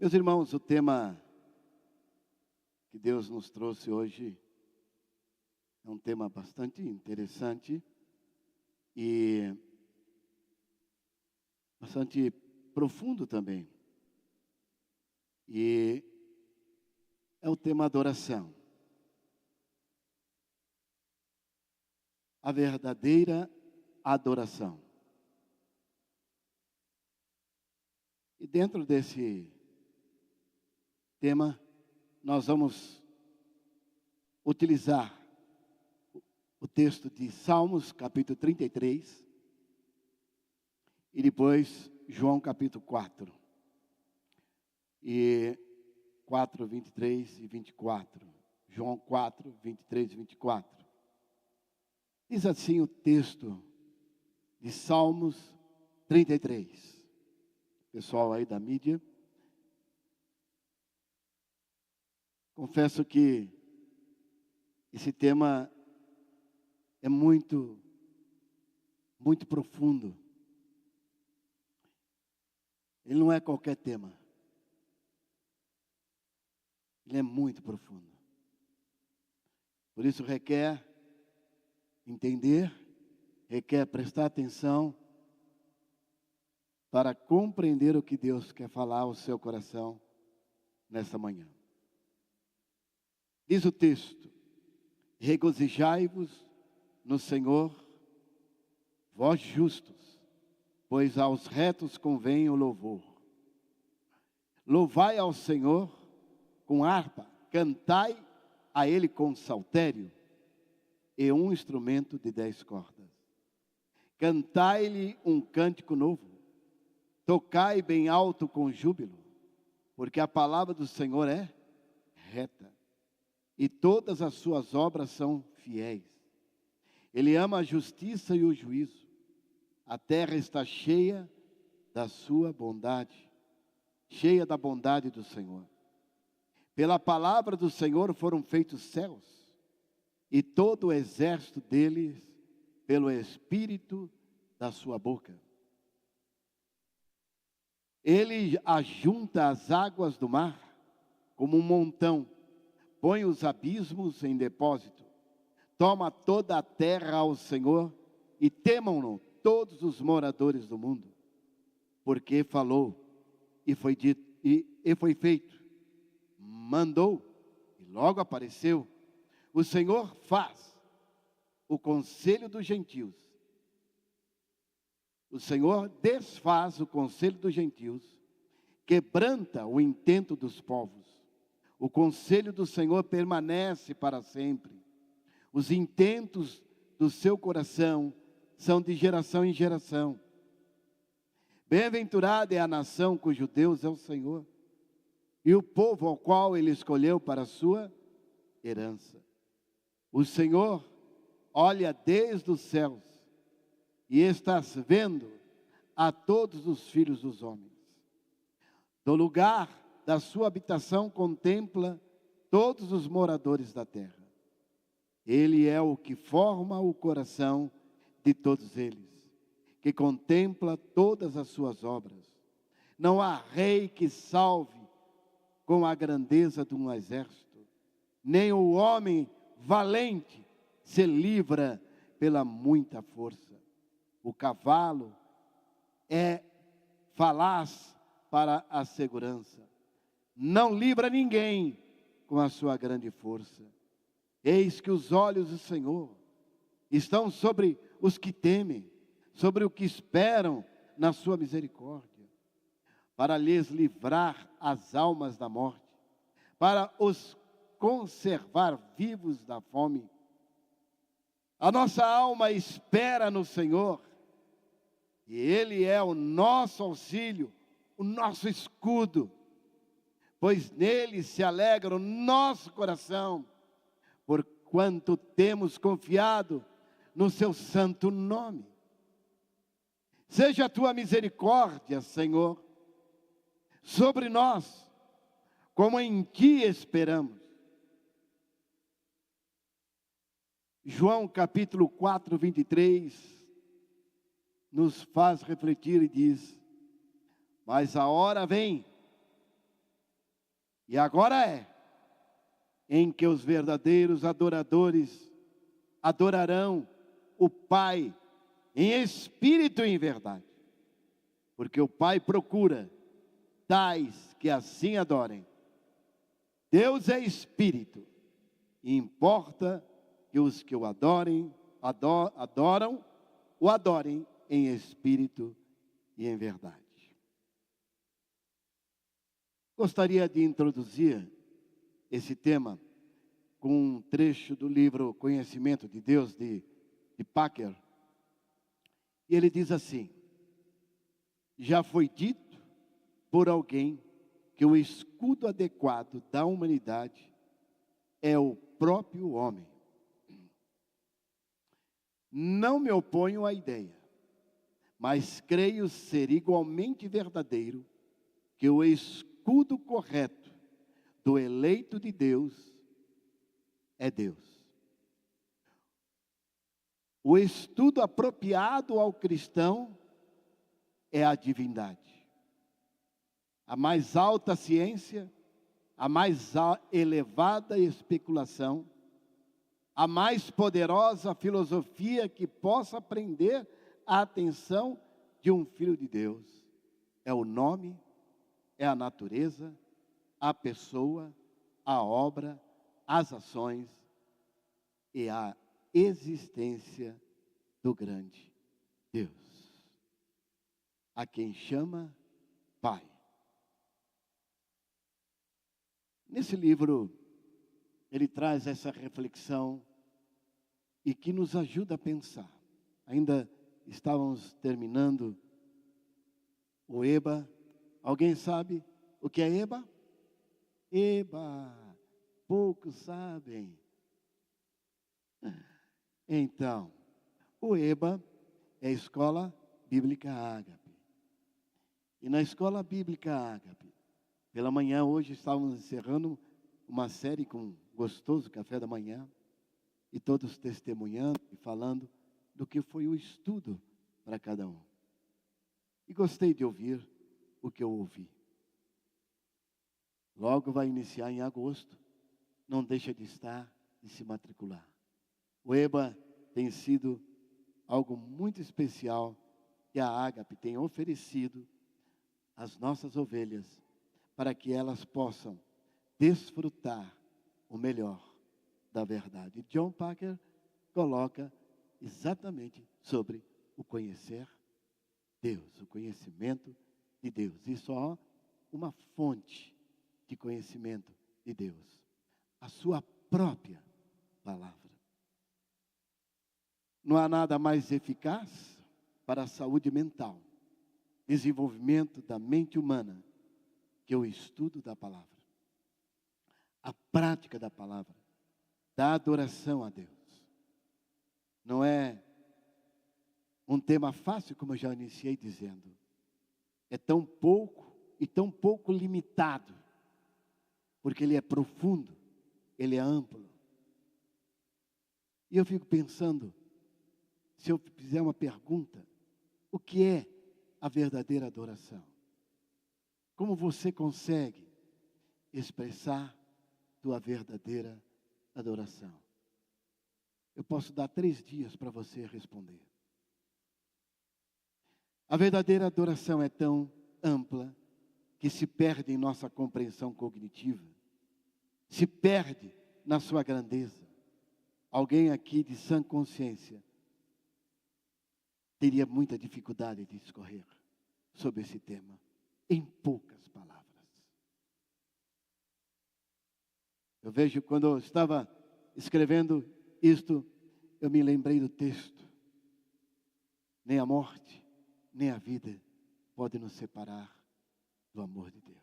Meus irmãos, o tema que Deus nos trouxe hoje é um tema bastante interessante e bastante profundo também. E é o tema adoração. A verdadeira adoração. E dentro desse tema, nós vamos utilizar o texto de Salmos, capítulo 33, e depois João, capítulo 4, e 4, 23 e 24. João 4, 23 e 24. Diz assim o texto de Salmos 33. Pessoal aí da mídia. Confesso que esse tema é muito profundo. Ele não é qualquer tema. Ele é muito profundo. Por isso requer entender, requer prestar atenção para compreender o que Deus quer falar ao seu coração nesta manhã. Diz o texto: regozijai-vos no Senhor, vós justos, pois aos retos convém o louvor. Louvai ao Senhor com harpa, cantai a Ele com saltério e um instrumento de 10 cordas. Cantai-lhe um cântico novo, tocai bem alto com júbilo, porque a palavra do Senhor é reta, e todas as suas obras são fiéis. Ele ama a justiça e o juízo. A terra está cheia da sua bondade, cheia da bondade do Senhor. Pela palavra do Senhor foram feitos céus, e todo o exército deles pelo espírito da sua boca. Ele ajunta as águas do mar como um montão, põe os abismos em depósito, toma toda a terra ao Senhor e temam-no todos os moradores do mundo, porque falou e foi dito e foi feito, mandou e logo apareceu. O Senhor faz o conselho dos gentios. O Senhor desfaz o conselho dos gentios, quebranta o intento dos povos. O conselho do Senhor permanece para sempre. Os intentos do seu coração são de geração em geração. Bem-aventurada é a nação cujo Deus é o Senhor, e o povo ao qual Ele escolheu para a sua herança. O Senhor olha desde os céus e está vendo a todos os filhos dos homens. Do lugar da sua habitação contempla todos os moradores da terra. Ele é o que forma o coração de todos eles, que contempla todas as suas obras. Não há rei que salve com a grandeza de um exército, nem o homem valente se livra pela muita força. O cavalo é falaz para a segurança, não livra ninguém com a sua grande força. Eis que os olhos do Senhor estão sobre os que temem, sobre os que esperam na sua misericórdia, para lhes livrar as almas da morte, para os conservar vivos da fome. A nossa alma espera no Senhor, e Ele é o nosso auxílio, o nosso escudo, pois nele se alegra o nosso coração, porquanto temos confiado no seu santo nome. Seja a tua misericórdia, Senhor, sobre nós, como em ti esperamos. João capítulo 4, 23, nos faz refletir e diz: mas a hora vem, E agora é em que os verdadeiros adoradores adorarão o Pai em espírito e em verdade. Porque o Pai procura tais que assim adorem. Deus é espírito, e importa que os que o adoram, o adorem em espírito e em verdade. Gostaria de introduzir esse tema com um trecho do livro Conhecimento de Deus, de Packer. E ele diz assim: já foi dito por alguém que o escudo adequado da humanidade é o próprio homem. Não me oponho à ideia, mas creio ser igualmente verdadeiro que o escudo correto do eleito de Deus é Deus. O estudo apropriado ao cristão é a divindade. A mais alta ciência, a mais elevada especulação, a mais poderosa filosofia que possa prender a atenção de um filho de Deus é o nome, é a natureza, a pessoa, a obra, as ações e a existência do grande Deus, a quem chama Pai. Nesse livro, ele traz essa reflexão e que nos ajuda a pensar. Ainda estávamos terminando o EBA. Alguém sabe o que é EBA? EBA, poucos sabem. Então, o EBA é a Escola Bíblica Ágape. E na Escola Bíblica Ágape, pela manhã, hoje estávamos encerrando uma série com um gostoso café da manhã, e todos testemunhando e falando do que foi o estudo para cada um. E gostei de ouvir o que eu ouvi. Logo vai iniciar em agosto, não deixa de estar e se matricular. O EBA tem sido algo muito especial que a Ágape tem oferecido às nossas ovelhas, para que elas possam desfrutar o melhor da verdade. John Packer coloca exatamente sobre o conhecer Deus, o conhecimento de Deus. E só uma fonte de conhecimento de Deus, a sua própria palavra. Não há nada mais eficaz para a saúde mental, desenvolvimento da mente humana, que o estudo da palavra, a prática da palavra, da adoração a Deus. Não é um tema fácil, como eu já iniciei dizendo. É tão pouco e tão pouco limitado, porque ele é profundo, ele é amplo. E eu fico pensando, se eu fizer uma pergunta, o que é a verdadeira adoração? Como você consegue expressar tua verdadeira adoração? Eu posso dar 3 dias para você responder. A verdadeira adoração é tão ampla que se perde em nossa compreensão cognitiva, se perde na sua grandeza. Alguém aqui de sã consciência teria muita dificuldade de discorrer sobre esse tema, em poucas palavras. Eu vejo, quando eu estava escrevendo isto, eu me lembrei do texto: nem a morte, nem a vida podem nos separar do amor de Deus.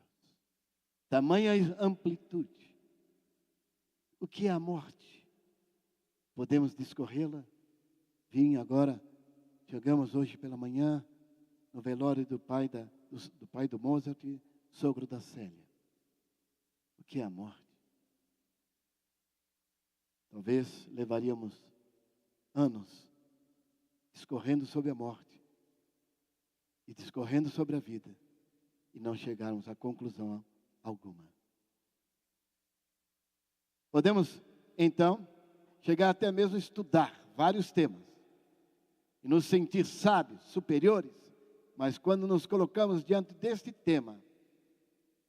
Tamanha amplitude. O que é a morte? Podemos discorrê-la? Vim agora, chegamos hoje pela manhã no velório do pai do Mozart, sogro da Célia. O que é a morte? Talvez levaríamos anos discorrendo sobre a morte e discorrendo sobre a vida e não chegarmos a conclusão alguma. Podemos, então, chegar até mesmo a estudar vários temas e nos sentir sábios, superiores, mas quando nos colocamos diante deste tema,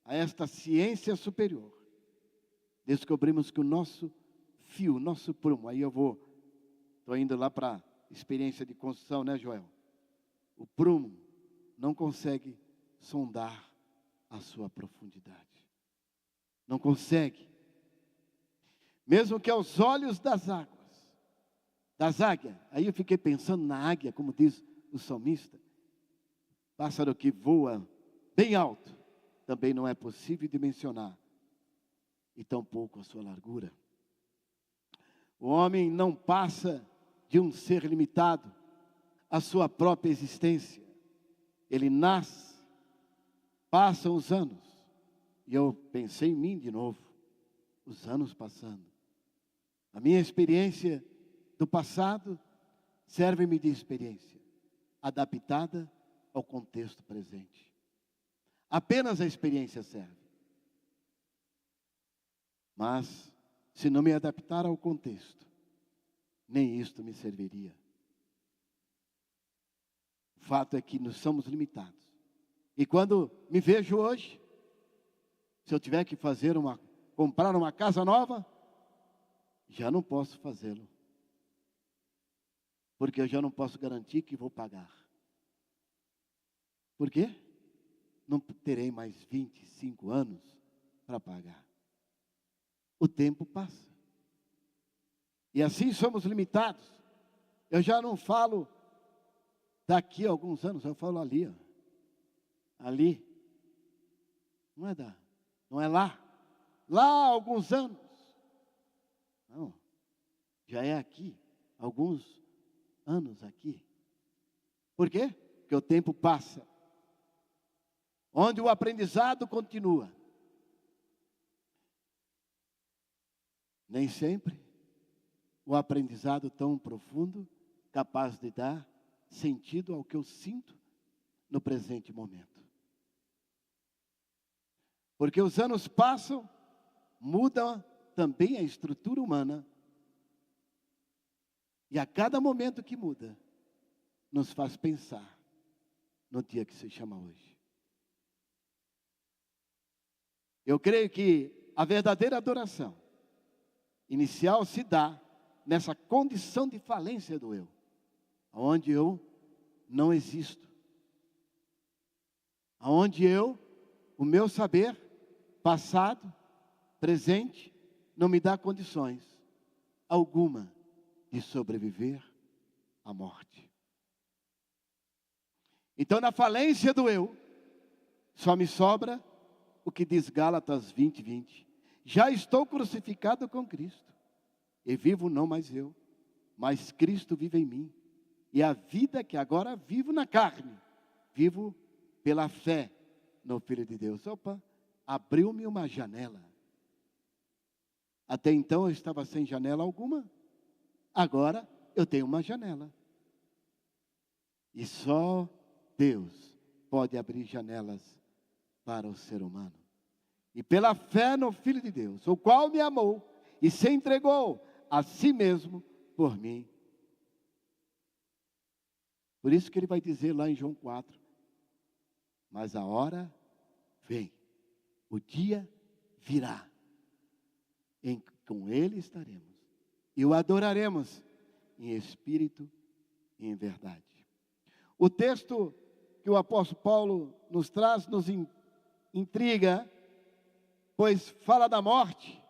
a esta ciência superior, descobrimos que o nosso fio, o nosso prumo, aí estou indo lá para a experiência de construção, né, Joel? O prumo não consegue sondar a sua profundidade. Não consegue. Mesmo que aos olhos das águias, aí eu fiquei pensando na águia, como diz o salmista, pássaro que voa bem alto, também não é possível dimensionar, e tampouco a sua largura. O homem não passa de um ser limitado à sua própria existência. Ele nasce, passam os anos, e eu pensei em mim de novo, os anos passando. A minha experiência do passado serve-me de experiência, adaptada ao contexto presente. Apenas a experiência serve. Mas, se não me adaptar ao contexto, nem isto me serviria. O fato é que nós somos limitados. E quando me vejo hoje, se eu tiver que comprar uma casa nova, já não posso fazê-lo. Porque eu já não posso garantir que vou pagar. Por quê? Não terei mais 25 anos para pagar. O tempo passa. E assim somos limitados. Eu já não falo daqui a alguns anos, eu falo ali, ó. Ali. Não é lá. Lá há alguns anos. Não. Já é aqui. Alguns anos aqui. Por quê? Porque o tempo passa. Onde o aprendizado continua. Nem sempre o aprendizado tão profundo, capaz de dar sentido ao que eu sinto no presente momento. Porque os anos passam, muda também a estrutura humana. E a cada momento que muda, nos faz pensar no dia que se chama hoje. Eu creio que a verdadeira adoração inicial se dá nessa condição de falência do eu, onde eu não existo, onde o meu saber, passado, presente, não me dá condições alguma de sobreviver à morte. Então, na falência do eu, só me sobra o que diz Gálatas 20:20. Já estou crucificado com Cristo, e vivo não mais eu, mas Cristo vive em mim. E a vida que agora vivo na carne, vivo pela fé no Filho de Deus. Opa, abriu-me uma janela. Até então eu estava sem janela alguma. Agora eu tenho uma janela. E só Deus pode abrir janelas para o ser humano. E pela fé no Filho de Deus, o qual me amou e se entregou a si mesmo por mim. Por isso que ele vai dizer lá em João 4, mas a hora vem, o dia virá, em que com ele estaremos, e o adoraremos em espírito e em verdade. O texto que o apóstolo Paulo nos traz, nos intriga, pois fala da morte,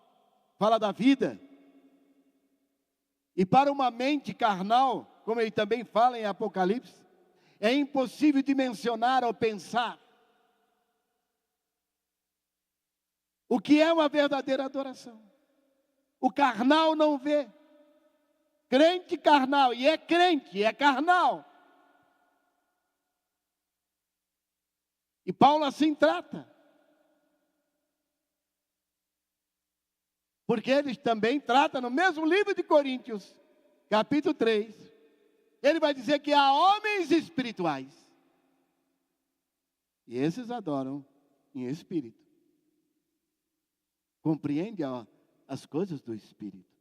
fala da vida. E para uma mente carnal, como ele também fala em Apocalipse, é impossível dimensionar ou pensar o que é uma verdadeira adoração. O carnal não vê. Crente carnal, e é crente, é carnal. E Paulo assim trata. Porque ele também trata no mesmo livro de Coríntios, capítulo 3. Ele vai dizer que há homens espirituais. E esses adoram em espírito. Compreende as coisas do Espírito.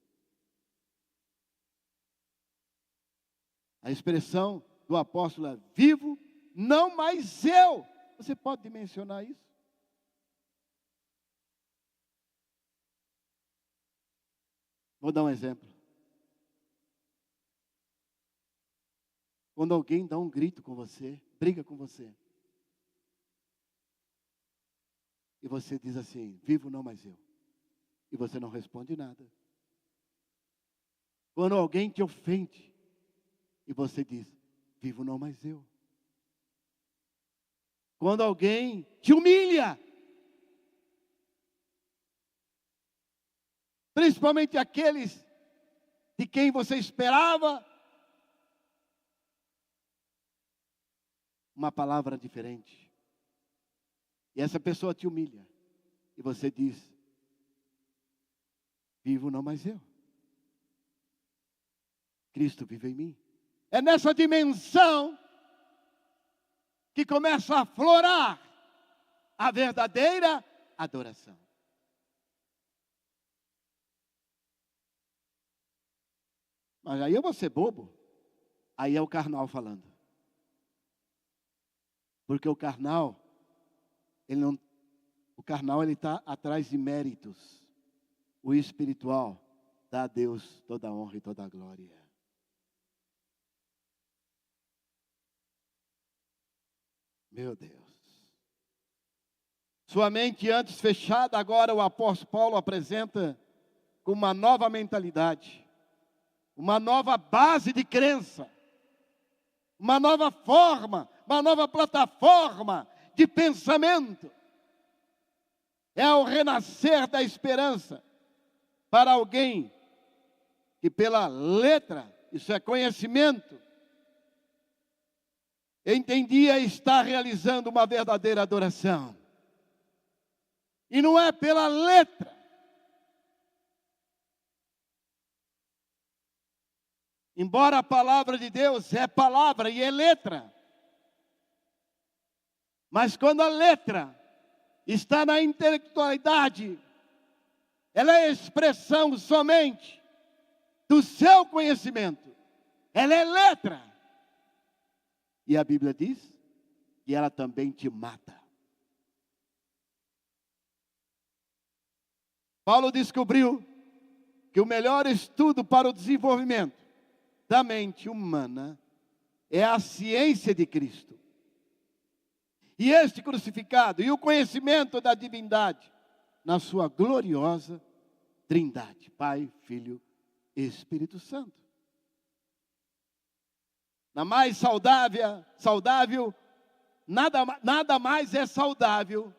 A expressão do apóstolo é: vivo, não mais eu. Você pode dimensionar isso? Vou dar um exemplo. Quando alguém dá um grito com você, briga com você, e você diz assim: vivo, não mais eu. E você não responde nada. Quando alguém te ofende, e você diz: vivo, não mais eu. Quando alguém te humilha, principalmente aqueles de quem você esperava uma palavra diferente, e essa pessoa te humilha, e você diz: vivo, não mais eu. Cristo vive em mim. É nessa dimensão que começa a aflorar a verdadeira adoração. Mas aí eu vou ser bobo. Aí é o carnal falando. Porque o carnal, ele está atrás de méritos. O espiritual dá a Deus toda a honra e toda a glória. Meu Deus. Sua mente antes fechada, agora o apóstolo Paulo apresenta com uma nova mentalidade, uma nova base de crença, uma nova forma, uma nova plataforma de pensamento. É o renascer da esperança para alguém que pela letra, isso é conhecimento, entendia estar realizando uma verdadeira adoração. E não é pela letra. Embora a palavra de Deus é palavra e é letra. Mas quando a letra está na intelectualidade, ela é expressão somente do seu conhecimento. Ela é letra. E a Bíblia diz que ela também te mata. Paulo descobriu que o melhor estudo para o desenvolvimento da mente humana é a ciência de Cristo. E este crucificado e o conhecimento da divindade na sua gloriosa Trindade, Pai, Filho e Espírito Santo. Na mais saudável, nada mais é saudável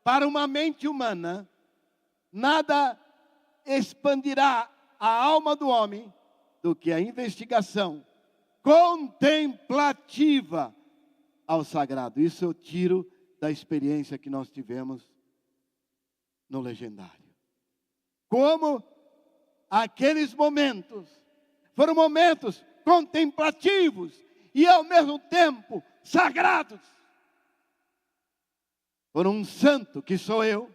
para uma mente humana, nada expandirá a alma do homem do que a investigação contemplativa ao sagrado. Isso eu tiro da experiência que nós tivemos no legendário. Como aqueles momentos foram momentos contemplativos e ao mesmo tempo sagrados. Por um santo que sou eu,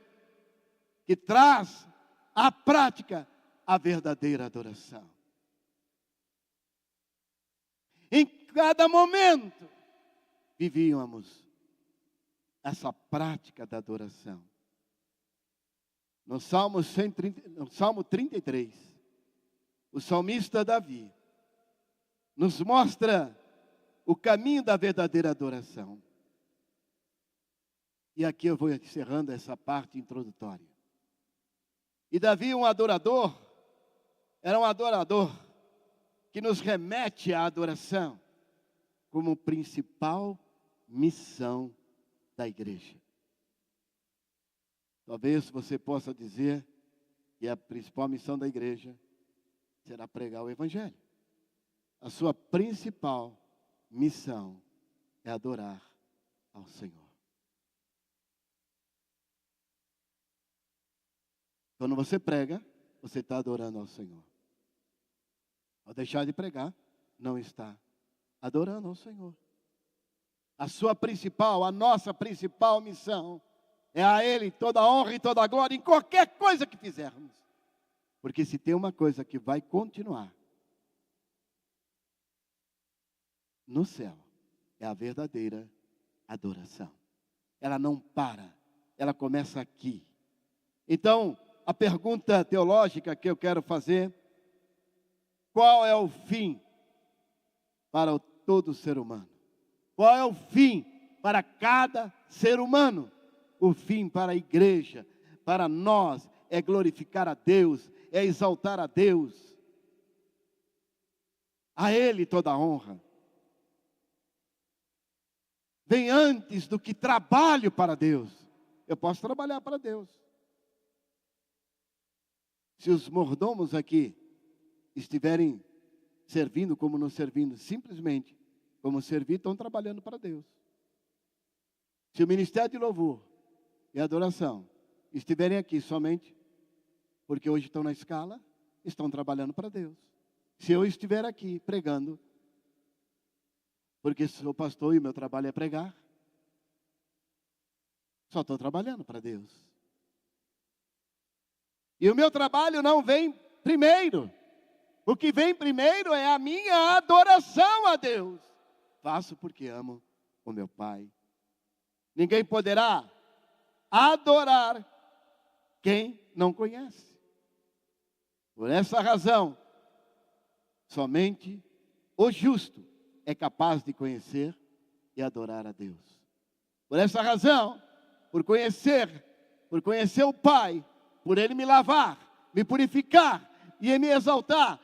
que traz à prática a verdadeira adoração. Em cada momento vivíamos essa prática da adoração. No Salmo 33, o salmista Davi nos mostra o caminho da verdadeira adoração. E aqui eu vou encerrando essa parte introdutória. E Davi, era um adorador que nos remete à adoração como principal missão da igreja. Talvez você possa dizer que a principal missão da igreja será pregar o Evangelho. A sua principal missão é adorar ao Senhor. Quando você prega, você está adorando ao Senhor. Ao deixar de pregar, não está adorando ao Senhor. A nossa principal missão é a Ele toda a honra e toda a glória em qualquer coisa que fizermos. Porque se tem uma coisa que vai continuar no céu, é a verdadeira adoração. Ela não para, ela começa aqui. Então, a pergunta teológica que eu quero fazer: qual é o fim para todo ser humano? Qual é o fim para cada ser humano? O fim para a igreja, para nós, é glorificar a Deus, é exaltar a Deus. A Ele toda a honra. Vem antes do que trabalho para Deus. Eu posso trabalhar para Deus. Se os mordomos aqui estiverem servindo como não servindo, simplesmente como servir, estão trabalhando para Deus. Se o ministério de louvor e adoração estiverem aqui somente porque hoje estão na escala, estão trabalhando para Deus. Se eu estiver aqui pregando porque sou pastor e o meu trabalho é pregar, só estou trabalhando para Deus. E o meu trabalho não vem primeiro. O que vem primeiro é a minha adoração a Deus. Faço porque amo o meu Pai. Ninguém poderá adorar quem não conhece. Por essa razão, somente o justo é capaz de conhecer e adorar a Deus. Por essa razão, por conhecer o Pai, por Ele me lavar, me purificar e me exaltar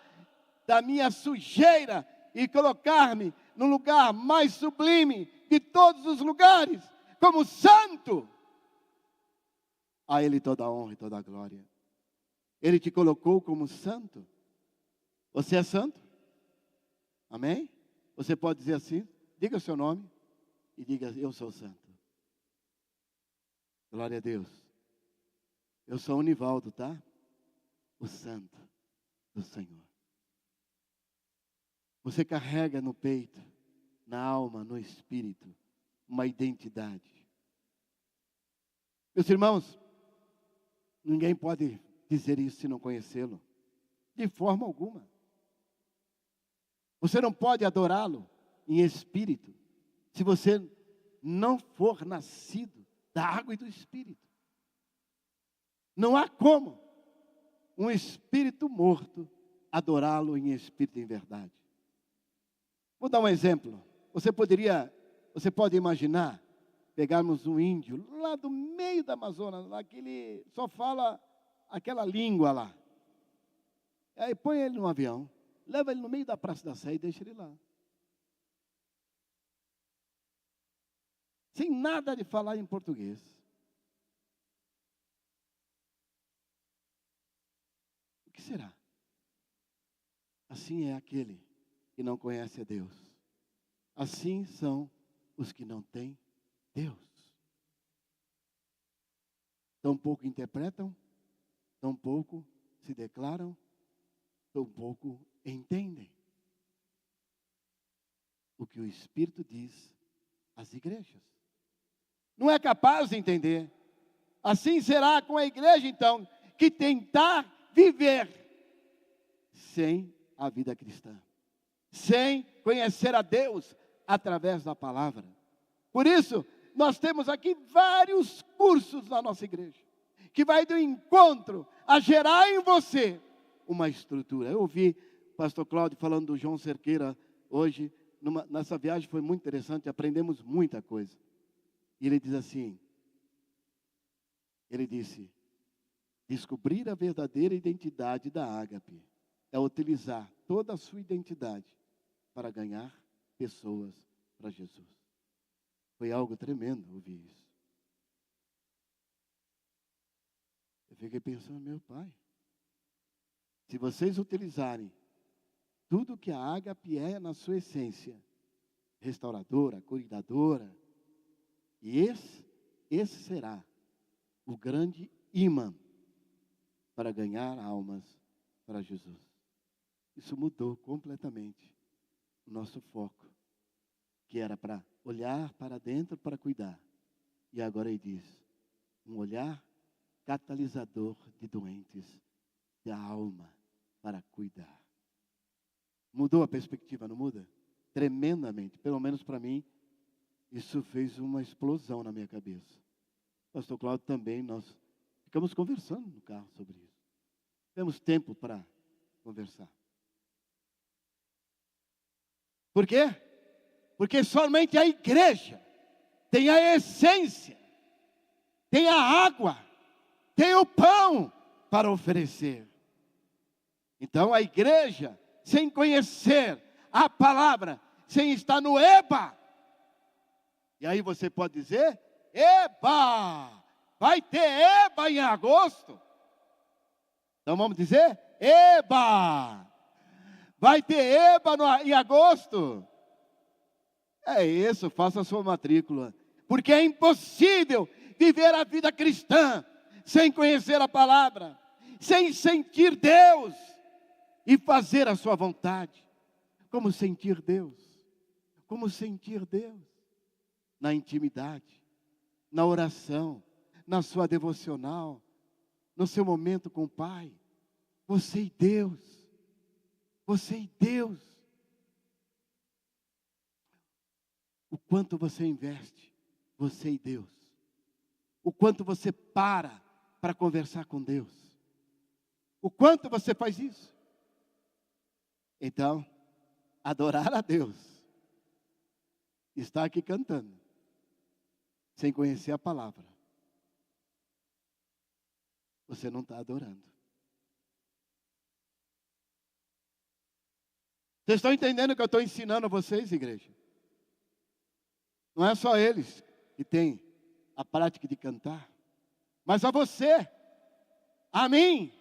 da minha sujeira e colocar-me no lugar mais sublime de todos os lugares, como santo. A Ele toda a honra e toda a glória. Ele te colocou como santo. Você é santo? Amém? Você pode dizer assim, diga o seu nome e diga: eu sou santo. Glória a Deus. Eu sou o Nivaldo, tá? O santo do Senhor. Você carrega no peito, na alma, no espírito, uma identidade. Meus irmãos, ninguém pode dizer isso se não conhecê-lo. De forma alguma. Você não pode adorá-lo em espírito se você não for nascido da água e do espírito. Não há como um espírito morto adorá-lo em espírito e em verdade. Vou dar um exemplo. Você pode imaginar, pegarmos um índio lá do meio da Amazonas, lá que ele só fala aquela língua lá. Aí põe ele no avião, leva ele no meio da Praça da Sé e deixa ele lá. Sem nada de falar em português. O que será? Assim é aquele que não conhece a Deus. Assim são os que não têm Deus. Tão pouco interpretam, tão pouco se declaram, tão pouco entendem o que o Espírito diz às igrejas. Não é capaz de entender. Assim será com a igreja, então, que tentar viver sem a vida cristã, sem conhecer a Deus através da palavra. Por isso, nós temos aqui vários cursos na nossa igreja, que vai do encontro a gerar em você uma estrutura. Eu ouvi o pastor Cláudio falando do João Cerqueira hoje, nessa viagem foi muito interessante, aprendemos muita coisa. E ele diz assim, ele disse: descobrir a verdadeira identidade da Ágape é utilizar toda a sua identidade para ganhar pessoas para Jesus. Foi algo tremendo ouvir isso. Eu fiquei pensando, meu Pai, se vocês utilizarem tudo que a Ágape é na sua essência, restauradora, cuidadora, e esse será o grande imã para ganhar almas para Jesus. Isso mudou completamente o nosso foco, que era para olhar para dentro para cuidar. E agora ele diz, um olhar catalisador de doentes da alma para cuidar. Mudou a perspectiva, não muda? Tremendamente, pelo menos para mim, isso fez uma explosão na minha cabeça. Pastor Cláudio também, nós ficamos conversando no carro sobre isso. Temos tempo para conversar. Por quê? Porque somente a igreja tem a essência, tem a água, tem o pão para oferecer. Então a igreja, sem conhecer a palavra, sem estar no Eba, e aí você pode dizer, Eba, vai ter Eba em agosto. Então vamos dizer, Eba, vai ter Eba em agosto. É isso, faça a sua matrícula. Porque é impossível viver a vida cristã sem conhecer a palavra, sem sentir Deus e fazer a sua vontade. Como sentir Deus? Como sentir Deus? Na intimidade, na oração, na sua devocional, no seu momento com o Pai. Você e Deus. Você e Deus. O quanto você investe, você e Deus. O quanto você para conversar com Deus. O quanto você faz isso. Então, adorar a Deus, está aqui cantando, sem conhecer a palavra, você não está adorando. Vocês estão entendendo o que eu estou ensinando a vocês, igreja? Não é só eles que têm a prática de cantar, mas a você, a mim,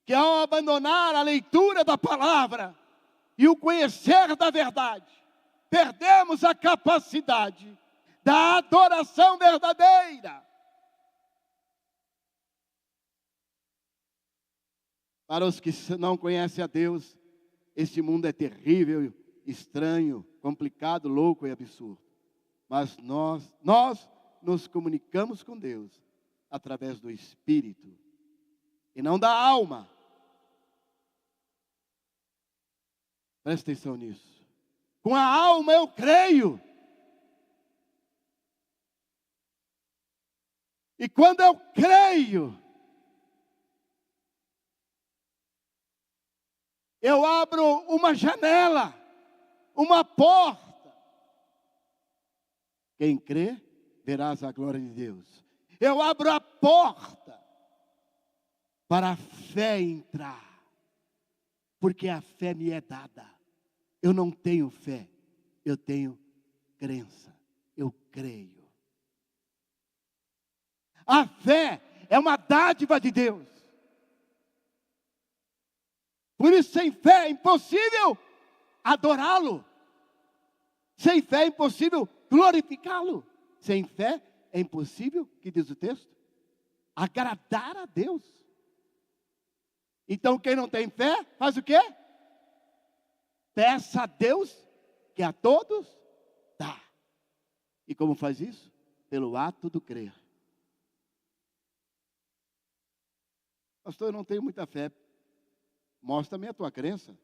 que ao abandonar a leitura da palavra e o conhecer da verdade, perdemos a capacidade da adoração verdadeira. Para os que não conhecem a Deus, este mundo é terrível, estranho, complicado, louco e absurdo. Mas nós nos comunicamos com Deus através do Espírito e não da alma. Presta atenção nisso. Com a alma eu creio. E quando eu creio, eu abro uma janela, uma porta. Quem crê, verás a glória de Deus. Eu abro a porta para a fé entrar. Porque a fé me é dada. Eu não tenho fé, eu tenho crença. Eu creio. A fé é uma dádiva de Deus. Por isso, sem fé é impossível adorá-lo. Sem fé é impossível glorificá-lo. Sem fé é impossível, que diz o texto, agradar a Deus. Então, quem não tem fé, faz o quê? Peça a Deus, que a todos dá. E como faz isso? Pelo ato do crer. Pastor, eu não tenho muita fé. Mostra-me a tua crença.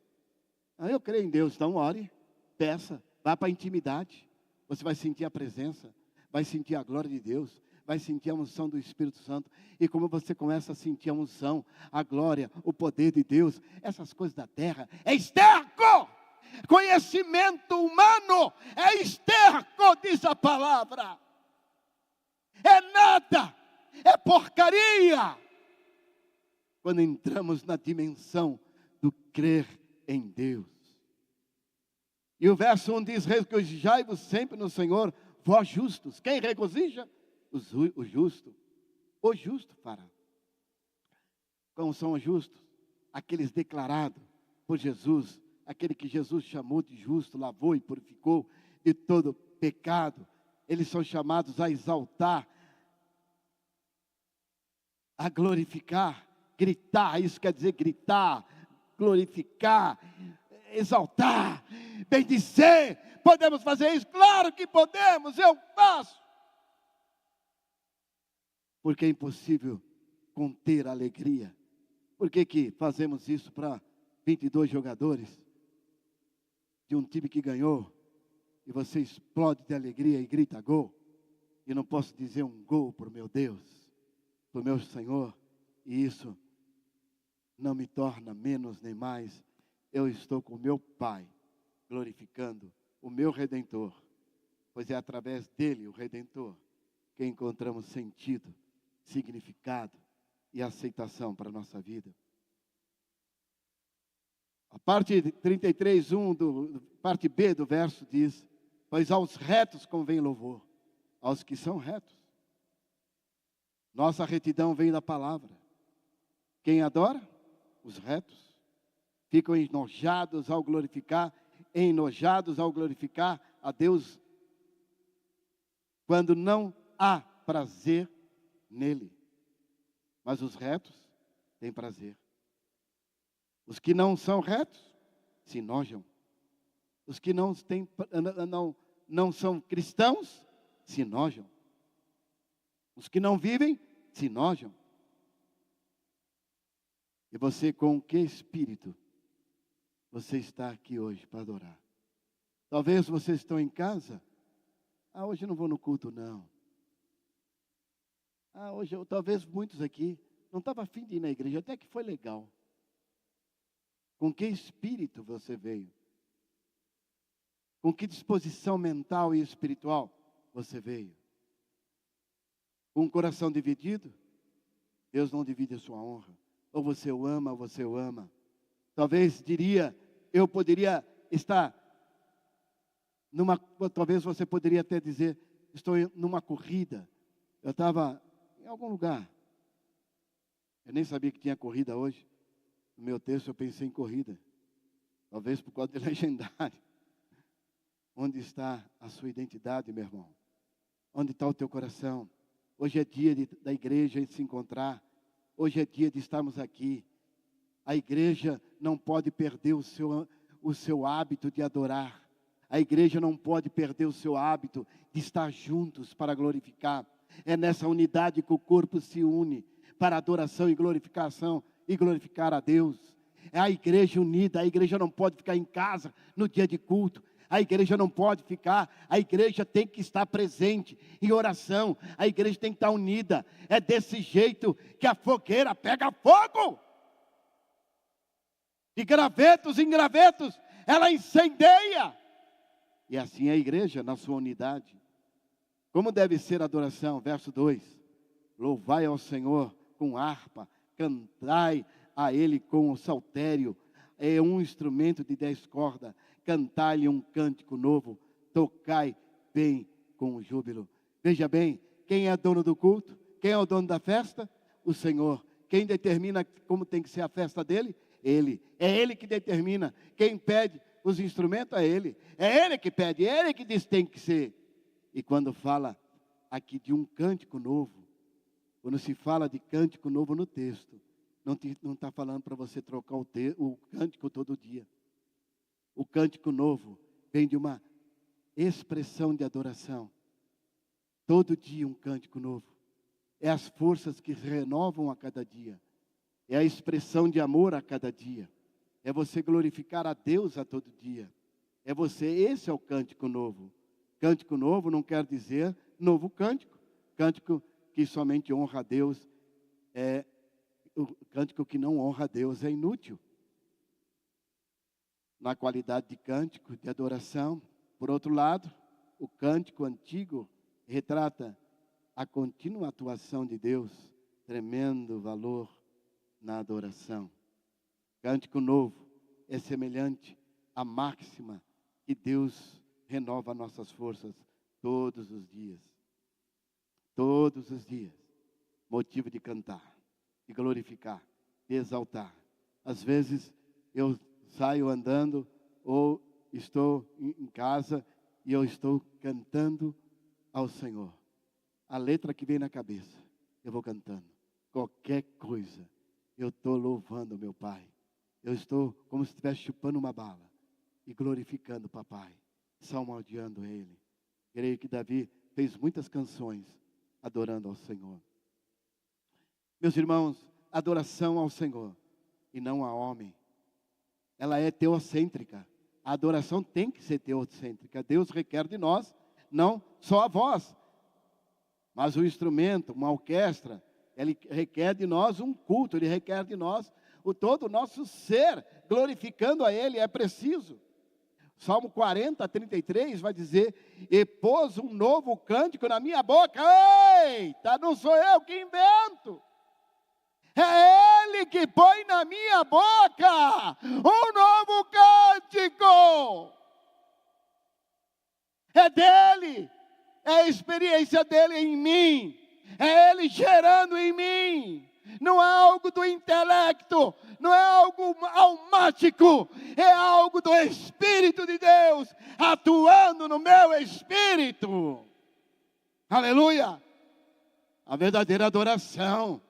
Eu creio em Deus, então ore, peça, vá para a intimidade. Você vai sentir a presença, vai sentir a glória de Deus, vai sentir a unção do Espírito Santo. E como você começa a sentir a unção, a glória, o poder de Deus, essas coisas da terra, é esterco! Conhecimento humano é esterco, diz a palavra. É nada, é porcaria. Quando entramos na dimensão do crer em Deus. E o verso 1 diz, regozijai-vos sempre no Senhor, vós justos. Quem regozija? O justo. O justo fará. Como são os justos? Aqueles declarados por Jesus, aquele que Jesus chamou de justo, lavou e purificou de todo pecado. Eles são chamados a exaltar, a glorificar, gritar. Isso quer dizer gritar, glorificar, exaltar, bendizer. Podemos fazer isso? Claro que podemos, eu faço. Porque é impossível conter a alegria. Por que que fazemos isso para 22 jogadores de um time que ganhou? E você explode de alegria e grita gol. E não posso dizer um gol para o meu Deus, para o meu Senhor. E isso não me torna menos nem mais. Eu estou com o meu Pai, glorificando o meu Redentor. Pois é através dele, o Redentor, que encontramos sentido, significado e aceitação para a nossa vida. A parte 33:1, parte B do verso diz: pois aos retos convém louvor, aos que são retos. Nossa retidão vem da palavra. Quem adora? Os retos. Ficam enojados ao glorificar a Deus, quando não há prazer nele. Mas os retos têm prazer. Os que não são retos se enojam. Os que não são cristãos se enojam. Os que não vivem se enojam. E você, com que espírito você está aqui hoje para adorar? Talvez vocês estão em casa. Hoje eu não vou no culto, não. Talvez muitos aqui não estavam a fim de ir na igreja, até que foi legal. Com que espírito você veio? Com que disposição mental e espiritual você veio? Com um coração dividido? Deus não divide a sua honra. Ou você o ama, ou você o ama. Talvez eu poderia estar talvez você poderia até dizer, estou numa corrida. Eu estava em algum lugar. Eu nem sabia que tinha corrida hoje. No meu texto eu pensei em corrida. Talvez por causa de legendário. Onde está a sua identidade, meu irmão? Onde está o teu coração? Hoje é dia da igreja se encontrar. Hoje é dia de estarmos aqui. A igreja não pode perder o seu hábito de adorar. A igreja não pode perder o seu hábito de estar juntos para glorificar. É nessa unidade que o corpo se une para adoração e glorificação e glorificar a Deus. É a igreja unida. A igreja não pode ficar em casa no dia de culto. A igreja não pode ficar, a igreja tem que estar presente em oração, a igreja tem que estar unida. É desse jeito que a fogueira pega fogo. De gravetos em gravetos, ela incendeia. E assim é a igreja na sua unidade. Como deve ser a adoração? Verso 2. Louvai ao Senhor com harpa, cantai a Ele com o saltério. É um instrumento de 10 cordas. Cantai-lhe um cântico novo, tocai bem com o júbilo. Veja bem, quem é dono do culto? Quem é o dono da festa? O Senhor. Quem determina como tem que ser a festa dele? Ele. É Ele que determina. Quem pede os instrumentos é Ele. É Ele que pede, é Ele que diz que tem que ser. E quando fala aqui de um cântico novo, quando se fala de cântico novo no texto, não está falando para você trocar o cântico todo dia. O cântico novo vem de uma expressão de adoração. Todo dia um cântico novo. É as forças que se renovam a cada dia. É a expressão de amor a cada dia. É você glorificar a Deus a todo dia. Esse é o cântico novo. Cântico novo não quer dizer novo cântico. Cântico que somente honra a Deus. O cântico que não honra a Deus é inútil. Na qualidade de cântico, de adoração. Por outro lado, o cântico antigo retrata a contínua atuação de Deus, tremendo valor na adoração. Cântico novo é semelhante à máxima que Deus renova nossas forças todos os dias. Todos os dias. Motivo de cantar, de glorificar, de exaltar. Às vezes eu saio andando ou estou em casa e eu estou cantando ao Senhor. A letra que vem na cabeça, eu vou cantando. Qualquer coisa, eu estou louvando o meu Pai. Eu estou como se estivesse chupando uma bala e glorificando o Papai, salmodiando Ele. Creio que Davi fez muitas canções adorando ao Senhor. Meus irmãos, adoração ao Senhor e não a homem. Ela é teocêntrica. A adoração tem que ser teocêntrica. Deus requer de nós, não só a voz, mas o instrumento, uma orquestra. Ele requer de nós um culto, ele requer de nós todo o nosso ser, glorificando a Ele, é preciso. Salmo 40, 33 vai dizer: e pôs um novo cântico na minha boca. Eita, não sou eu que invento. É Ele que põe na minha boca um novo cântico. É dele, é a experiência dele em mim, é Ele gerando em mim. Não é algo do intelecto, não é algo almático, é algo do Espírito de Deus atuando no meu espírito. Aleluia! A verdadeira adoração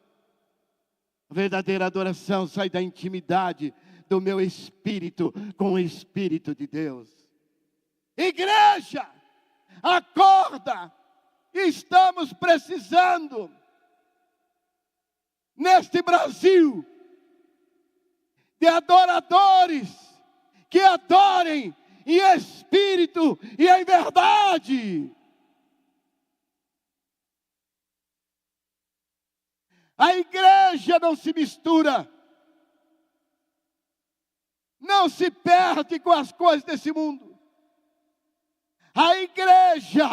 sai da intimidade do meu espírito com o Espírito de Deus. Igreja, acorda! Estamos precisando, neste Brasil, de adoradores que adorem em espírito e em verdade. A igreja não se mistura, não se perde com as coisas desse mundo. A igreja,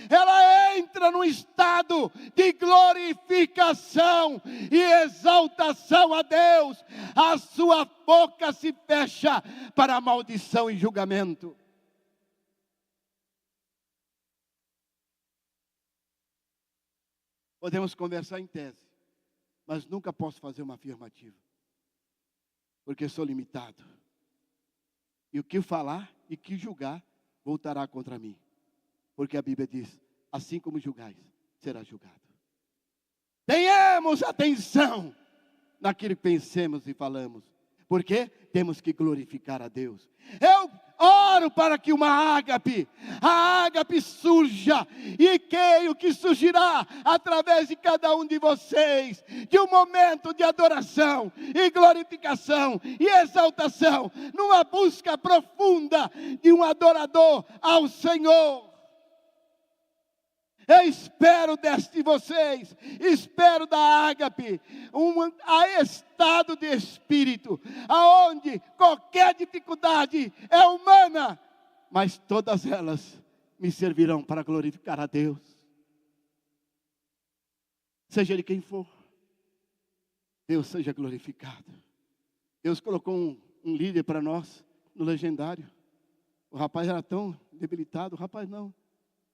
ela entra num estado de glorificação e exaltação a Deus. A sua boca se fecha para a maldição e julgamento. Podemos conversar em tese, mas nunca posso fazer uma afirmativa, porque sou limitado. E o que falar e que julgar voltará contra mim, porque a Bíblia diz: assim como julgais, será julgado. Tenhamos atenção naquilo que pensemos e falamos, porque temos que glorificar a Deus. Eu oro para que a ágape surja, e creio que surgirá através de cada um de vocês, de um momento de adoração e glorificação e exaltação, numa busca profunda de um adorador ao Senhor. Eu espero de vocês, espero da ágape, a estado de espírito, aonde qualquer dificuldade é humana, mas todas elas me servirão para glorificar a Deus. Seja ele quem for, Deus seja glorificado. Deus colocou um líder para nós no legendário. O rapaz era tão debilitado, o rapaz não.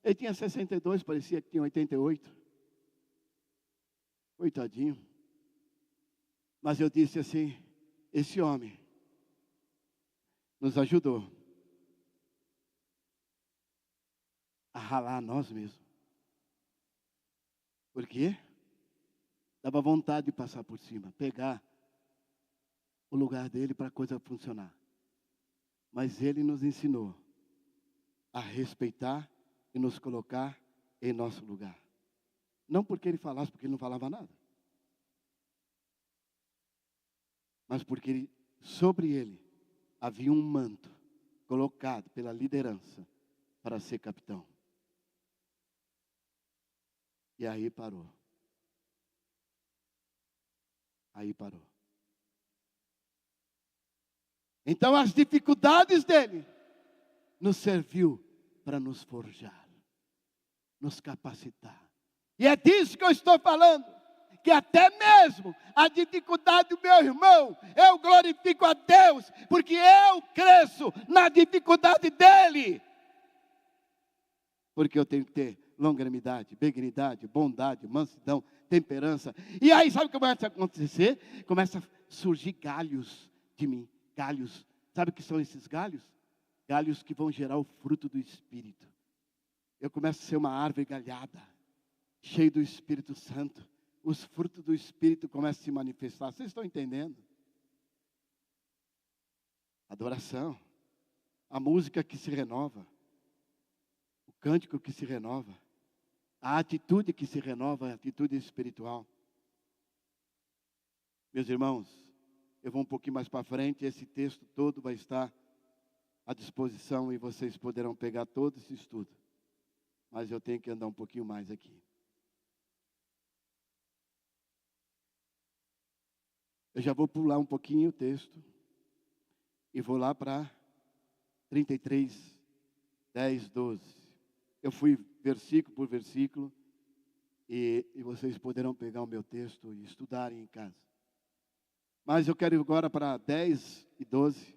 Ele tinha 62, parecia que tinha 88. Coitadinho. Mas eu disse assim: esse homem nos ajudou a ralar nós mesmos. Por quê? Dava vontade de passar por cima, pegar o lugar dele para a coisa funcionar. Mas ele nos ensinou a respeitar e nos colocar em nosso lugar. Não porque ele falasse, porque ele não falava nada, mas porque sobre ele havia um manto colocado pela liderança para ser capitão. E aí parou. Aí parou. Então as dificuldades dele nos serviu para nos forjar, nos capacitar. E é disso que eu estou falando, que até mesmo a dificuldade do meu irmão, eu glorifico a Deus, porque eu cresço na dificuldade dele. Porque eu tenho que ter longanimidade, benignidade, bondade, mansidão, temperança. E aí sabe o que começa a acontecer? Começa a surgir galhos de mim, galhos. Sabe o que são esses galhos? Galhos que vão gerar o fruto do Espírito. Eu começo a ser uma árvore galhada, cheio do Espírito Santo. Os frutos do Espírito começam a se manifestar. Vocês estão entendendo? Adoração. A música que se renova. O cântico que se renova. A atitude que se renova, a atitude espiritual. Meus irmãos, eu vou um pouquinho mais para frente, esse texto todo vai estar à disposição e vocês poderão pegar todo esse estudo. Mas eu tenho que andar um pouquinho mais aqui. Eu já vou pular um pouquinho o texto e vou lá para 33, 10, 12. Eu fui versículo por versículo e vocês poderão pegar o meu texto e estudarem em casa. Mas eu quero ir agora para 10 e 12.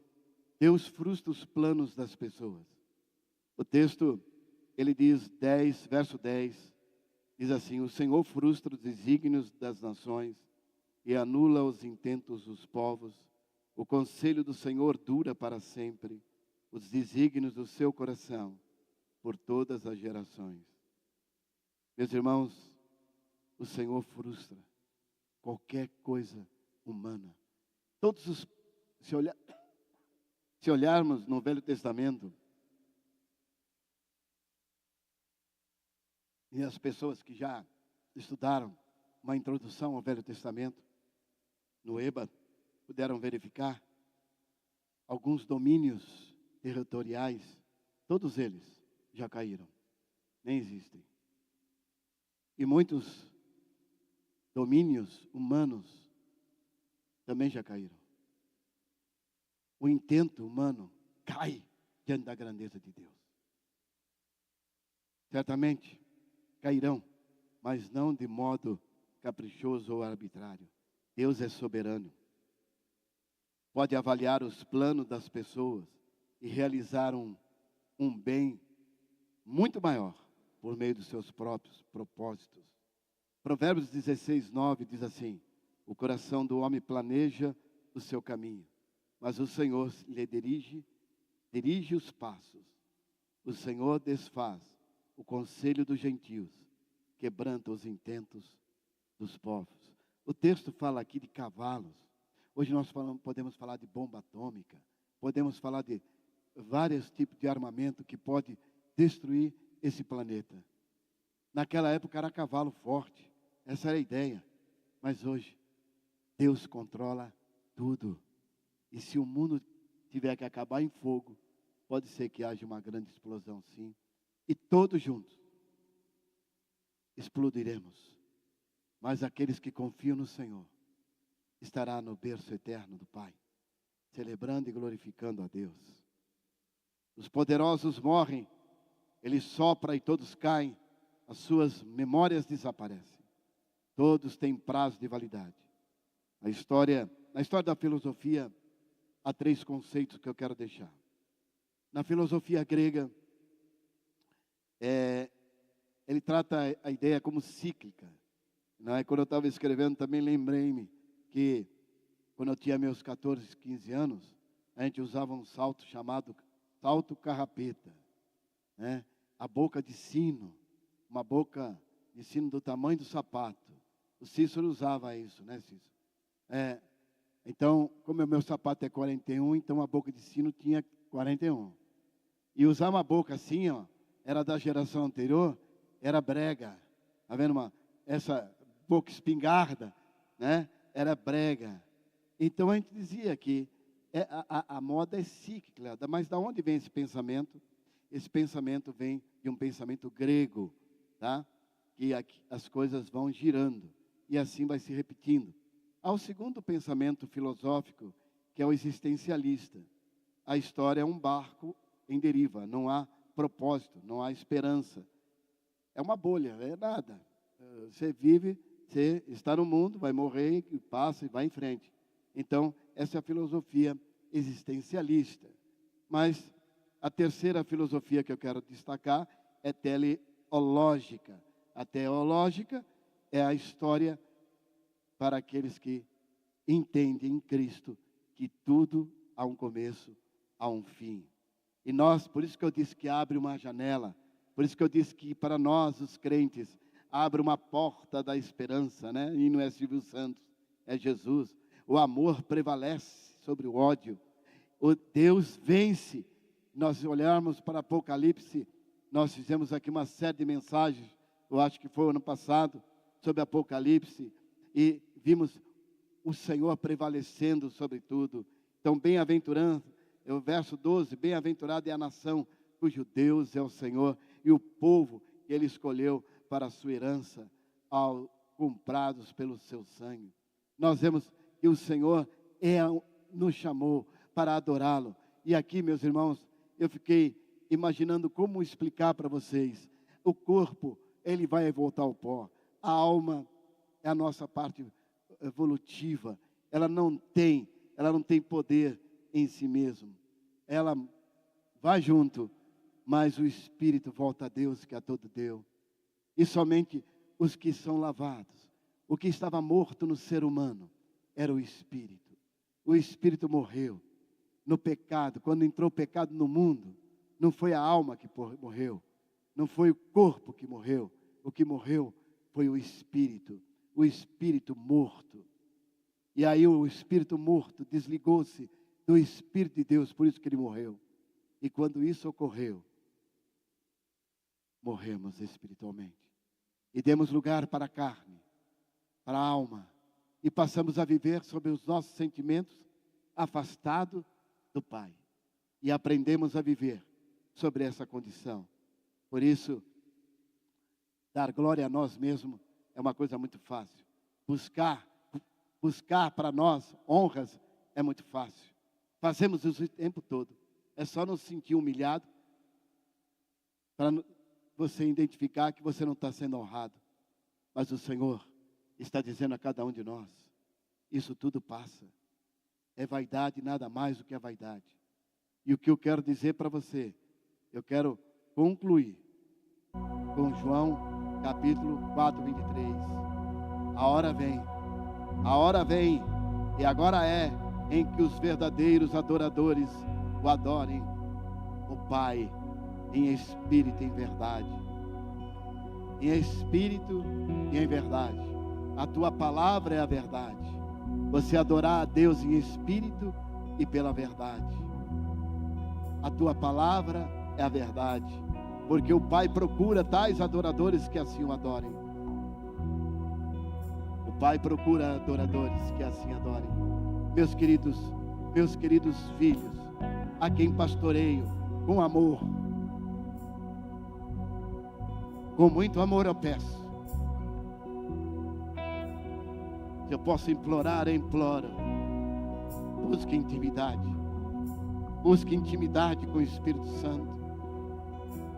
Deus frustra os planos das pessoas. O texto, ele diz 10, verso 10, diz assim: o Senhor frustra os desígnios das nações e anula os intentos dos povos. O conselho do Senhor dura para sempre, os desígnios do seu coração por todas as gerações. Meus irmãos, o Senhor frustra qualquer coisa humana. Se olharmos no Velho Testamento, e as pessoas que já estudaram uma introdução ao Velho Testamento, no EBA, puderam verificar alguns domínios territoriais, todos eles já caíram, nem existem. E muitos domínios humanos também já caíram. O intento humano cai diante da grandeza de Deus. Certamente cairão, mas não de modo caprichoso ou arbitrário. Deus é soberano. Pode avaliar os planos das pessoas e realizar um bem muito maior por meio dos seus próprios propósitos. Provérbios 16, 9 diz assim: o coração do homem planeja o seu caminho, mas o Senhor lhe dirige os passos. O Senhor desfaz o conselho dos gentios, quebranta os intentos dos povos. O texto fala aqui de cavalos. Hoje nós podemos falar de bomba atômica, podemos falar de vários tipos de armamento que pode destruir esse planeta. Naquela época era cavalo forte, essa era a ideia. Mas hoje, Deus controla tudo. E se o mundo tiver que acabar em fogo, pode ser que haja uma grande explosão, sim. E todos juntos explodiremos. Mas aqueles que confiam no Senhor estará no berço eterno do Pai, celebrando e glorificando a Deus. Os poderosos morrem, Ele sopra e todos caem, as suas memórias desaparecem. Todos têm prazo de validade. Na história da filosofia, há 3 conceitos que eu quero deixar. Na filosofia grega, ele trata a ideia como cíclica. Não é? Quando eu estava escrevendo, também lembrei-me que quando eu tinha meus 14, 15 anos, a gente usava um salto chamado salto carrapeta, né? A boca de sino, uma boca de sino do tamanho do sapato. O Cícero usava isso, né, Cícero? Então, como o meu sapato é 41, então a boca de sino tinha 41. E usar uma boca assim, ó, era da geração anterior, era brega. Tá vendo essa boca espingarda, né? Era brega. Então a gente dizia que a moda é cíclica, mas da onde vem esse pensamento? Esse pensamento vem de um pensamento grego, tá? Que as coisas vão girando e assim vai se repetindo. Há o segundo pensamento filosófico, que é o existencialista. A história é um barco em deriva, não há propósito, não há esperança. É uma bolha, é nada. Você vive, você está no mundo, vai morrer, passa e vai em frente. Então, essa é a filosofia existencialista. Mas a terceira filosofia que eu quero destacar é teleológica. A teleológica é a história para aqueles que entendem em Cristo que tudo há um começo, há um fim. E nós, por isso que eu disse que abre uma janela, por isso que eu disse que para nós, os crentes, abre uma porta da esperança, né? E não é Silvio Santos, é Jesus. O amor prevalece sobre o ódio. O Deus vence. Nós olharmos para Apocalipse, nós fizemos aqui uma série de mensagens, eu acho que foi ano passado, sobre Apocalipse, e vimos o Senhor prevalecendo sobre tudo. Então, bem-aventurado, é o verso 12, bem-aventurada é a nação cujo Deus é o Senhor e o povo que Ele escolheu para a sua herança, ao comprados pelo seu sangue. Nós vemos que o Senhor nos chamou para adorá-lo. E aqui, meus irmãos, eu fiquei imaginando como explicar para vocês. O corpo, ele vai voltar ao pó. A alma é a nossa parte evolutiva. Ela não tem poder em si mesmo. Ela vai junto, mas o espírito volta a Deus, que a todo deu. E somente os que são lavados. O que estava morto no ser humano era o espírito. O espírito morreu no pecado. Quando entrou o pecado no mundo, não foi a alma que morreu, não foi o corpo que morreu. O que morreu foi o espírito morto. E aí o espírito morto desligou-se do Espírito de Deus, por isso que ele morreu. E quando isso ocorreu, morremos espiritualmente. E demos lugar para a carne, para a alma. E passamos a viver sobre os nossos sentimentos, afastado do Pai. E aprendemos a viver sobre essa condição. Por isso, dar glória a nós mesmos é uma coisa muito fácil. Buscar para nós honras é muito fácil. Fazemos isso o tempo todo. É só nos sentir humilhado para você identificar que você não está sendo honrado. Mas o Senhor está dizendo a cada um de nós, isso tudo passa. É vaidade, nada mais do que a vaidade. E o que eu quero dizer para você, eu quero concluir com João capítulo 4, 23. A hora vem, e agora é, em que os verdadeiros adoradores o adorem, o Pai, em espírito e em verdade. Em espírito e em verdade. A tua palavra é a verdade. Você adorar a Deus em espírito e pela verdade. A tua palavra é a verdade. Porque o Pai procura tais adoradores que assim o adorem. O Pai procura adoradores que assim adorem. Meus queridos filhos, a quem pastoreio com amor, com muito amor eu peço. Se eu posso implorar, eu imploro. Busque intimidade. Busque intimidade com o Espírito Santo.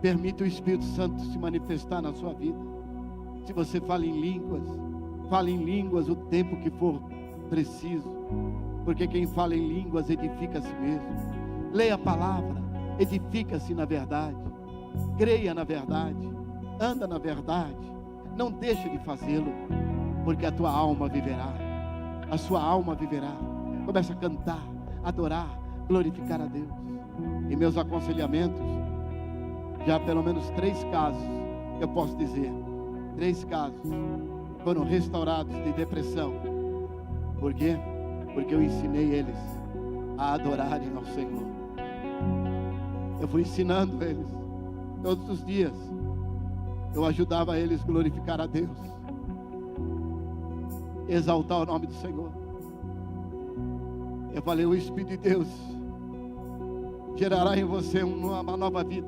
Permita o Espírito Santo se manifestar na sua vida. Se você fala em línguas o tempo que for preciso. Porque quem fala em línguas edifica a si mesmo. Leia a palavra, edifica-se na verdade. Creia na verdade. Anda na verdade. Não deixe de fazê-lo, porque a tua alma viverá. A sua alma viverá. Começa a cantar, adorar, glorificar a Deus. E meus aconselhamentos, já pelo menos 3 casos, eu posso dizer, 3 casos foram restaurados de depressão. Por quê? Porque eu ensinei eles a adorarem ao Senhor. Eu fui ensinando eles todos os dias. Eu ajudava eles a glorificar a Deus, exaltar o nome do Senhor. Eu falei, o Espírito de Deus gerará em você uma nova vida.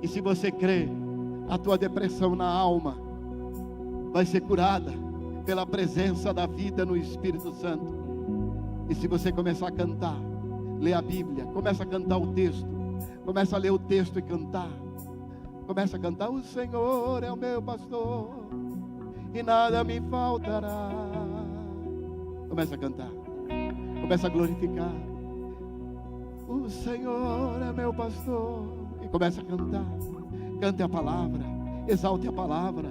E se você crê, a tua depressão na alma vai ser curada pela presença da vida no Espírito Santo. E se você começar a cantar, ler a Bíblia, começa a cantar o texto, começa a ler o texto e cantar. Começa a cantar, o Senhor é o meu pastor e nada me faltará. Começa a cantar, começa a glorificar. O Senhor é meu pastor. E começa a cantar. Cante a palavra, exalte a palavra,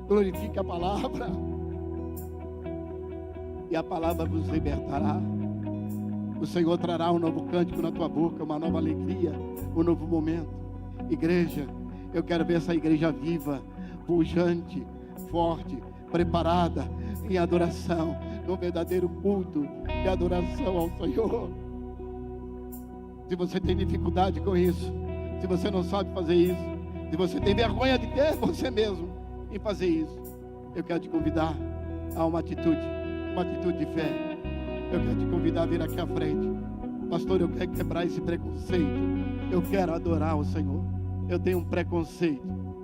glorifique a palavra. E a palavra vos libertará. O Senhor trará um novo cântico na tua boca, uma nova alegria, um novo momento. Igreja, eu quero ver essa igreja viva, pujante, forte, preparada em adoração, no verdadeiro culto de adoração ao Senhor. Se você tem dificuldade com isso, se você não sabe fazer isso, se você tem vergonha de ter você mesmo em fazer isso, eu quero te convidar a uma atitude uma atitude de fé. Eu quero te convidar a vir aqui à frente. Pastor, eu quero quebrar esse preconceito. Eu quero adorar o Senhor. Eu tenho um preconceito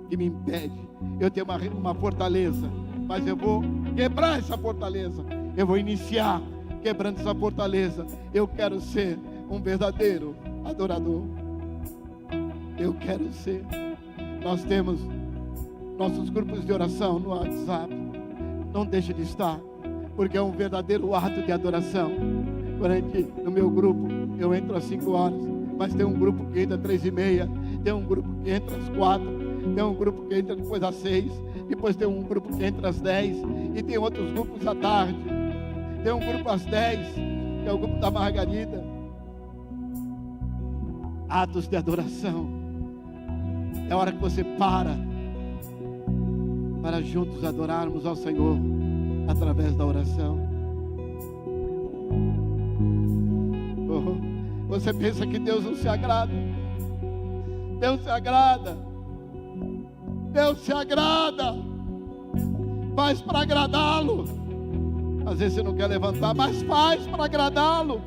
que me impede. Eu tenho uma fortaleza, mas eu vou quebrar essa fortaleza. Eu vou iniciar quebrando essa fortaleza. Eu quero ser um verdadeiro adorador. Eu quero ser. Nós temos nossos grupos de oração no WhatsApp. Não deixe de estar, porque é um verdadeiro ato de adoração. No meu grupo, eu entro às 5 horas, mas tem um grupo que entra às 3:30, tem um grupo que entra às 4, tem um grupo que entra depois às 6, depois tem um grupo que entra às 10, e tem outros grupos à tarde. Tem um grupo às 10, que é o grupo da Margarida. Atos de adoração. É hora que você para juntos adorarmos ao Senhor através da oração. Você pensa que Deus não se agrada? Deus se agrada. Deus se agrada. Faz para agradá-lo. Às vezes você não quer levantar, mas faz para agradá-lo,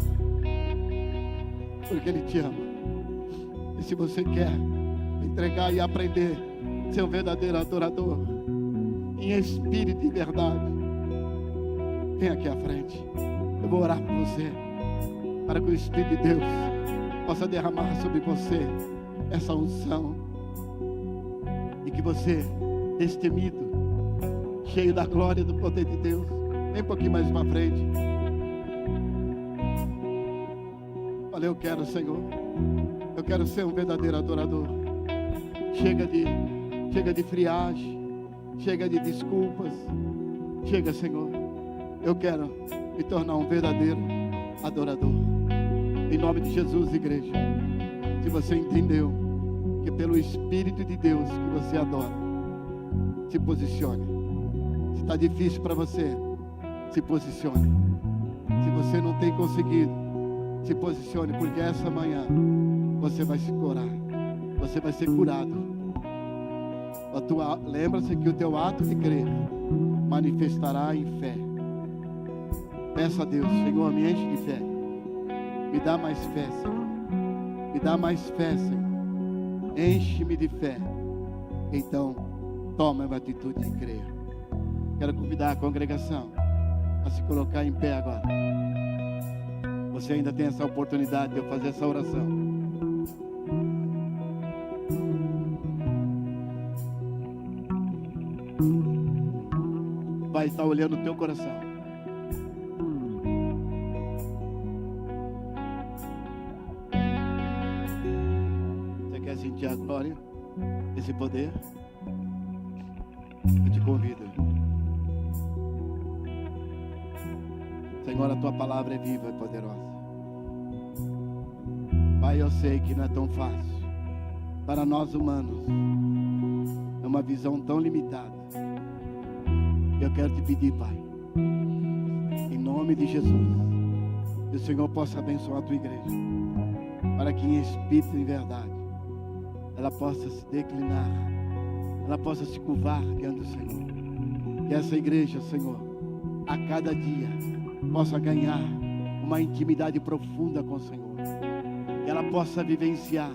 porque Ele te ama. E se você quer entregar e aprender a ser um verdadeiro adorador, em espírito e verdade, vem aqui à frente. Eu vou orar por você, para que o Espírito de Deus possa derramar sobre você essa unção, e que você, destemido, cheio da glória e do poder de Deus, vem um pouquinho mais para frente. Olha, eu quero, Senhor, eu quero ser um verdadeiro adorador. Chega de friagem, chega de desculpas. Chega, Senhor, eu quero me tornar um verdadeiro adorador. Em nome de Jesus, igreja. Se você entendeu que pelo Espírito de Deus que você adora, se posicione. Se está difícil para você, se posicione. Se você não tem conseguido, se posicione, porque essa manhã você vai se curar. Você vai ser curado. Lembra-se que o teu ato de crer manifestará em fé. Peça a Deus: Senhor, me enche de fé. Me dá mais fé, Senhor. Me dá mais fé, Senhor. Enche-me de fé. Então, toma uma atitude de crer. Quero convidar a congregação a se colocar em pé agora. Você ainda tem essa oportunidade de eu fazer essa oração. Vai estar olhando o teu coração. Você quer sentir a glória, esse poder? Eu te convido. Senhor, a tua palavra é viva e poderosa. Pai, eu sei que não é tão fácil para nós humanos. É uma visão tão limitada. Eu quero te pedir, Pai, em nome de Jesus, que o Senhor possa abençoar a tua igreja, para que em espírito e em verdade ela possa se declinar, ela possa se curvar diante do Senhor. Que essa igreja, Senhor, a cada dia possa ganhar uma intimidade profunda com o Senhor, que ela possa vivenciar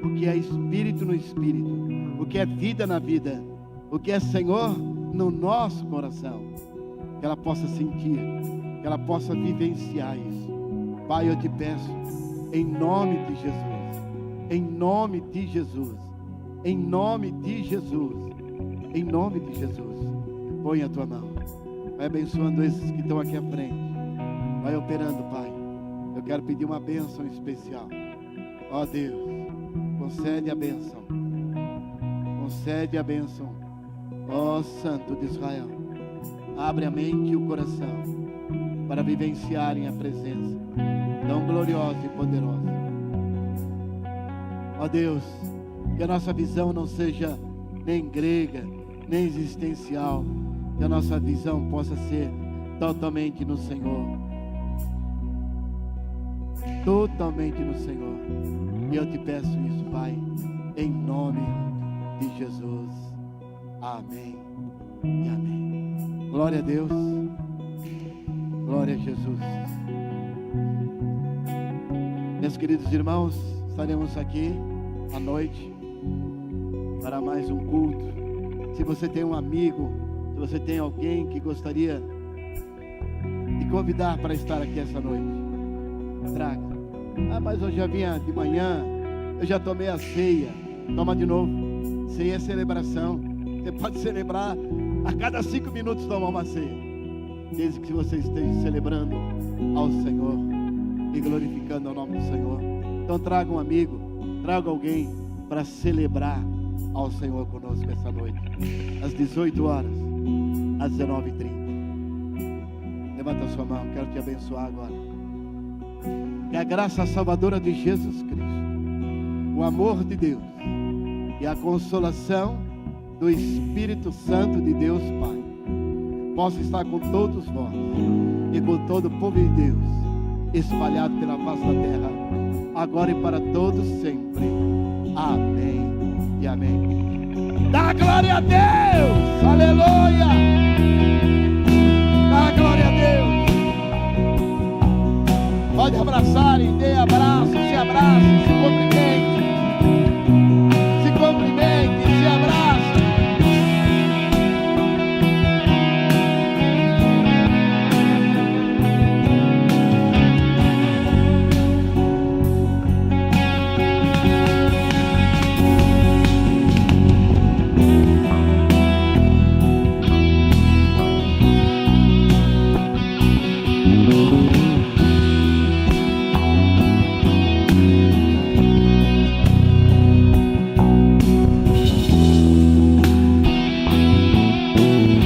o que é espírito no espírito, o que é vida na vida, o que é Senhor no nosso coração, que ela possa sentir, que ela possa vivenciar isso. Pai, eu te peço, em nome de Jesus, em nome de Jesus, em nome de Jesus, em nome de Jesus, põe a tua mão, vai abençoando esses que estão aqui à frente, vai operando, Pai. Eu quero pedir uma bênção especial. Ó Deus, concede a bênção, concede a bênção. Ó Santo de Israel, abre a mente e o coração para vivenciarem a presença tão gloriosa e poderosa. Ó Deus, que a nossa visão não seja nem grega, nem existencial, que a nossa visão possa ser totalmente no Senhor. Totalmente no Senhor. E eu te peço isso, Pai, em nome de Jesus. Amém e amém. Glória a Deus. Glória a Jesus. Meus queridos irmãos, estaremos aqui à noite para mais um culto. Se você tem um amigo, se você tem alguém que gostaria de convidar para estar aqui essa noite, traga. Mas eu já vinha de manhã, eu já tomei a ceia. Toma de novo. Ceia é celebração. Você pode celebrar a cada 5 minutos, tomar uma ceia, desde que você esteja celebrando ao Senhor e glorificando o nome do Senhor. Então traga um amigo, traga alguém para celebrar ao Senhor conosco essa noite, às 18 horas, às 19h30. Levanta a sua mão, quero te abençoar agora. Que a graça salvadora de Jesus Cristo, o amor de Deus e a consolação do Espírito Santo de Deus Pai possa estar com todos vós e com todo o povo de Deus espalhado pela face da terra, agora e para todos sempre. Amém e amém. Dá glória a Deus!